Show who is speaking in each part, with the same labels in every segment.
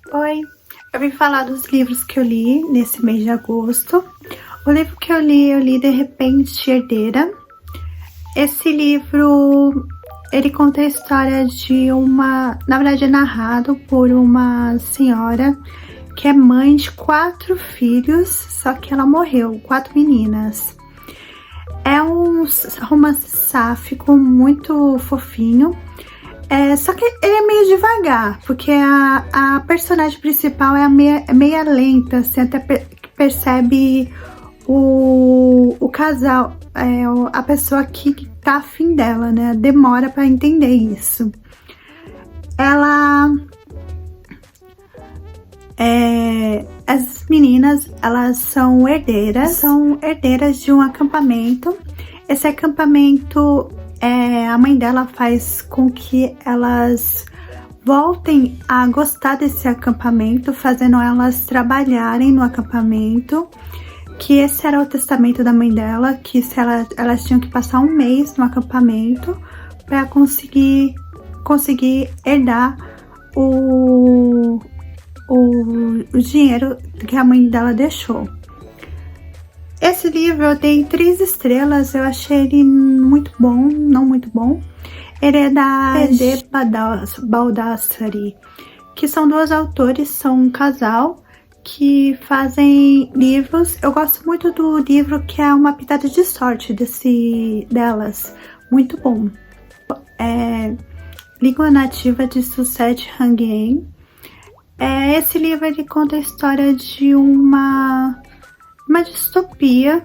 Speaker 1: Oi, eu vim falar dos livros que eu li nesse mês de agosto. O livro que eu li De Repente Herdeira. Esse livro, ele conta a história de na verdade é narrado por uma senhora que é mãe de 4 filhos, só que ela morreu, 4 meninas. É um romance sáfico muito fofinho. Só que ele é meio devagar, porque a personagem principal é meia lenta, assim, até percebe o casal, a pessoa que tá afim dela, né? Demora pra entender isso. As meninas, elas são herdeiras de um acampamento. Esse acampamento, a mãe dela faz com que elas voltem a gostar desse acampamento, fazendo elas trabalharem no acampamento, que esse era o testamento da mãe dela, que elas tinham que passar um mês no acampamento para conseguir herdar o dinheiro que a mãe dela deixou. Esse livro eu dei 3 estrelas, eu achei ele muito bom, não muito bom. Ele é da P.D. Baldassari, que são 2 autores, são um casal que fazem livros. Eu gosto muito do livro que é Uma Pitada de Sorte delas, muito bom. Língua Nativa de Suset Hangyen. Esse livro ele conta a história de uma distopia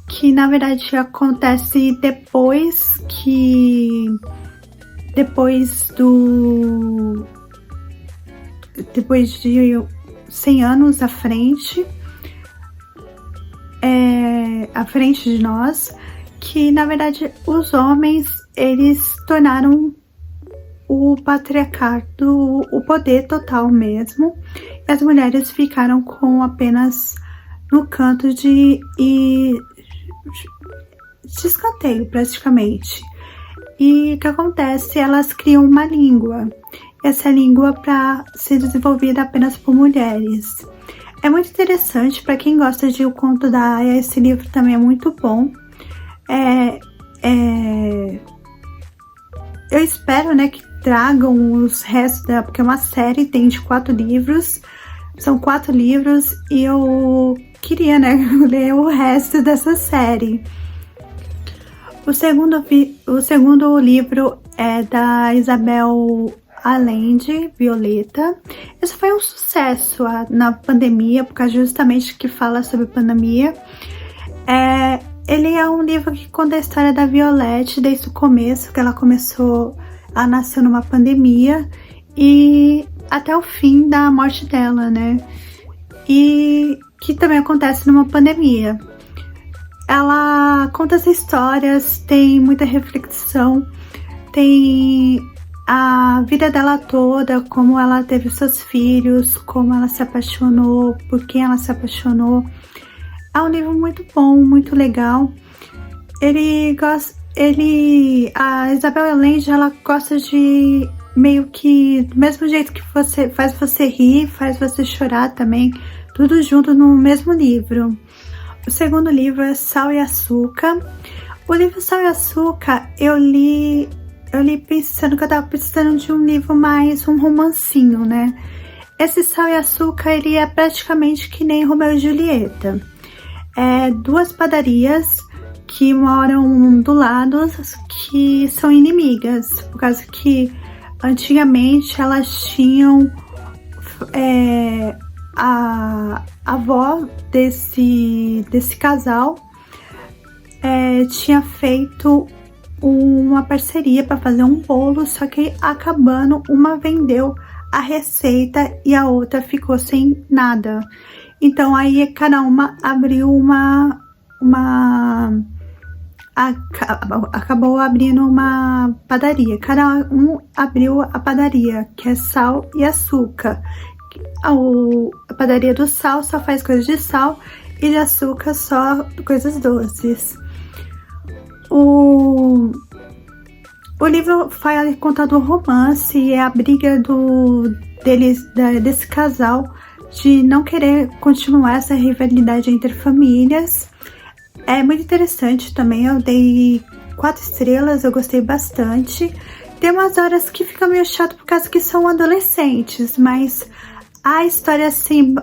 Speaker 1: que na verdade acontece depois de 100 anos à frente de nós, que na verdade os homens eles tornaram o patriarcado o poder total mesmo, e as mulheres ficaram com apenas no canto de escanteio praticamente. E o que acontece? Elas criam uma língua. Essa língua para ser desenvolvida apenas por mulheres. É muito interessante para quem gosta de O Conto da Aia. Esse livro também é muito bom. Eu espero, né, que tragam os restos porque é uma série, tem de 4 livros. São 4 livros e eu queria, né, ler o resto dessa série. O segundo livro é da Isabel Allende, Violeta. Esse foi um sucesso na pandemia, por causa justamente que fala sobre pandemia. Ele é um livro que conta a história da Violette desde o começo, que ela nasceu numa pandemia e até o fim da morte dela, né? E que também acontece numa pandemia. Ela conta as histórias, tem muita reflexão, tem a vida dela toda, como ela teve seus filhos, como ela se apaixonou, por quem ela se apaixonou. É um livro muito bom, muito legal. A Isabel Allende, ela gosta de meio que do mesmo jeito que faz você rir, faz você chorar também, tudo junto no mesmo livro. O segundo livro é Sal e Açúcar. O livro Sal e Açúcar eu li pensando que eu tava precisando de um livro mais um romancinho, né? Esse Sal e Açúcar, ele é praticamente que nem Romeu e Julieta. 2 padarias que moram do lado, que são inimigas, por causa que antigamente elas tinham a avó desse casal tinha feito uma parceria para fazer um bolo, só que acabando, uma vendeu a receita e a outra ficou sem nada. Então aí cada uma abriu acabou abrindo uma padaria. Cada um abriu a padaria, que é Sal e Açúcar. A padaria do sal só faz coisas de sal e de açúcar só coisas doces. O livro vai contando um romance, é a briga desse casal de não querer continuar essa rivalidade entre famílias. É muito interessante também, eu dei 4 estrelas, eu gostei bastante. Tem umas horas que fica meio chato por causa que são adolescentes, mas a história assim,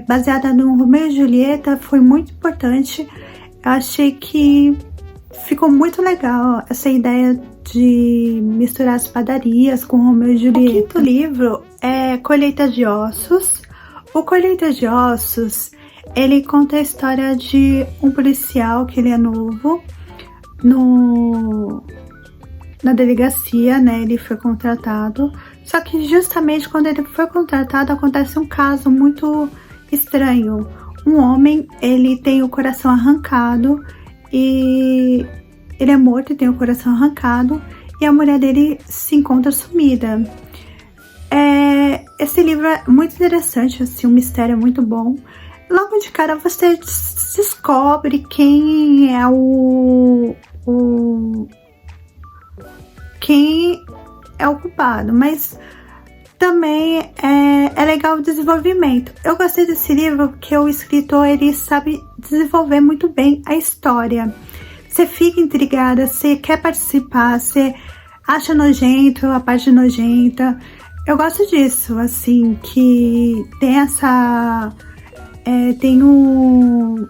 Speaker 1: baseada no Romeu e Julieta, foi muito importante. Eu achei que ficou muito legal essa ideia de misturar as padarias com Romeu e Julieta. O quinto livro é Colheita de Ossos. O Colheita de Ossos, ele conta a história de um policial que ele é novo na delegacia, né? Ele foi contratado. Só que justamente quando ele foi contratado, acontece um caso muito estranho. Um homem, ele tem o coração arrancado e ele é morto e tem o coração arrancado, e a mulher dele se encontra sumida. Esse livro é muito interessante, assim, o mistério é muito bom. Logo de cara você descobre quem é quem é o culpado, mas também é legal o desenvolvimento. Eu gostei desse livro porque o escritor, ele sabe desenvolver muito bem a história. Você fica intrigada, você quer participar, você acha nojento a parte nojenta. Eu gosto disso, assim, que tem tem o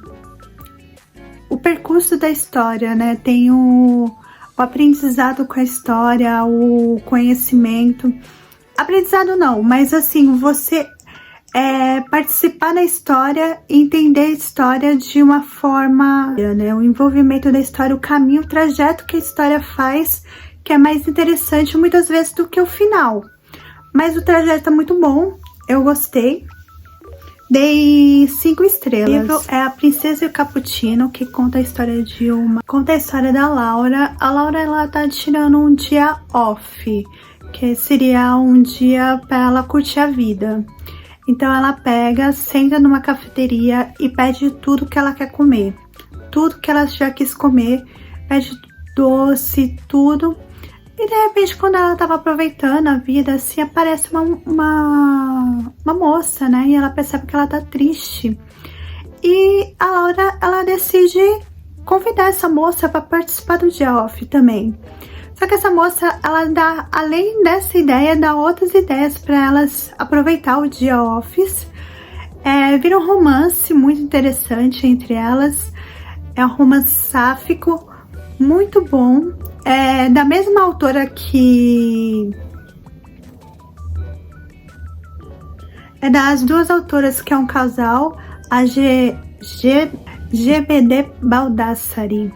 Speaker 1: percurso da história, né? Tem o aprendizado com a história, o conhecimento. Aprendizado não, mas assim, você participar da história, entender a história de uma forma, né? O envolvimento da história, o caminho, o trajeto que a história faz, que é mais interessante muitas vezes do que o final. Mas o trajeto é muito bom, eu gostei. Dei 5 estrelas. O livro é A Princesa e o Cappuccino, que conta a história Conta a história da Laura. A Laura, ela tá tirando um dia off, que seria um dia para ela curtir a vida. Então ela pega, senta numa cafeteria e pede tudo que ela quer comer. Tudo que ela já quis comer, pede doce, tudo. E de repente, quando ela tava aproveitando a vida, assim, aparece uma moça, né? E ela percebe que ela tá triste. E a Laura, ela decide convidar essa moça para participar do dia off também. Só que essa moça, ela dá, além dessa ideia, dá outras ideias para elas aproveitar o dia off. Vira um romance muito interessante entre elas. É um romance sáfico, muito bom. É da mesma autora que... É das duas autoras que é um casal, a GBD Baldassari.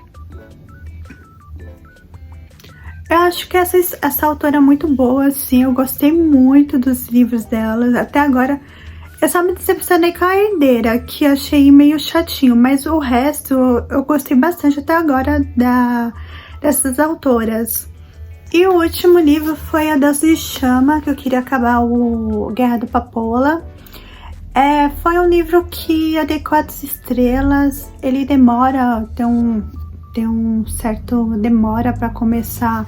Speaker 1: Eu acho que essa autora é muito boa, assim, eu gostei muito dos livros dela. Até agora, eu só me decepcionei com a Herdeira, que achei meio chatinho, mas o resto eu gostei bastante até agora dessas autoras. E o último livro foi A Dança de Chama, que eu queria acabar o Guerra do Papola. Foi um livro que eu dei 4 estrelas. Ele demora, tem um certo demora para começar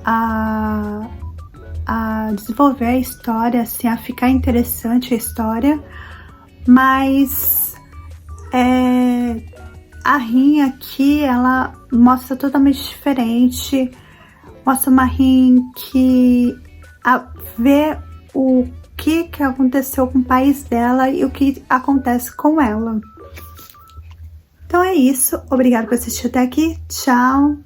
Speaker 1: a desenvolver a história, assim, a ficar interessante a história. Mas a Rin aqui, ela mostra totalmente diferente. Mostra uma Rin que vê o que aconteceu com o país dela e o que acontece com ela. Então é isso. Obrigada por assistir até aqui. Tchau!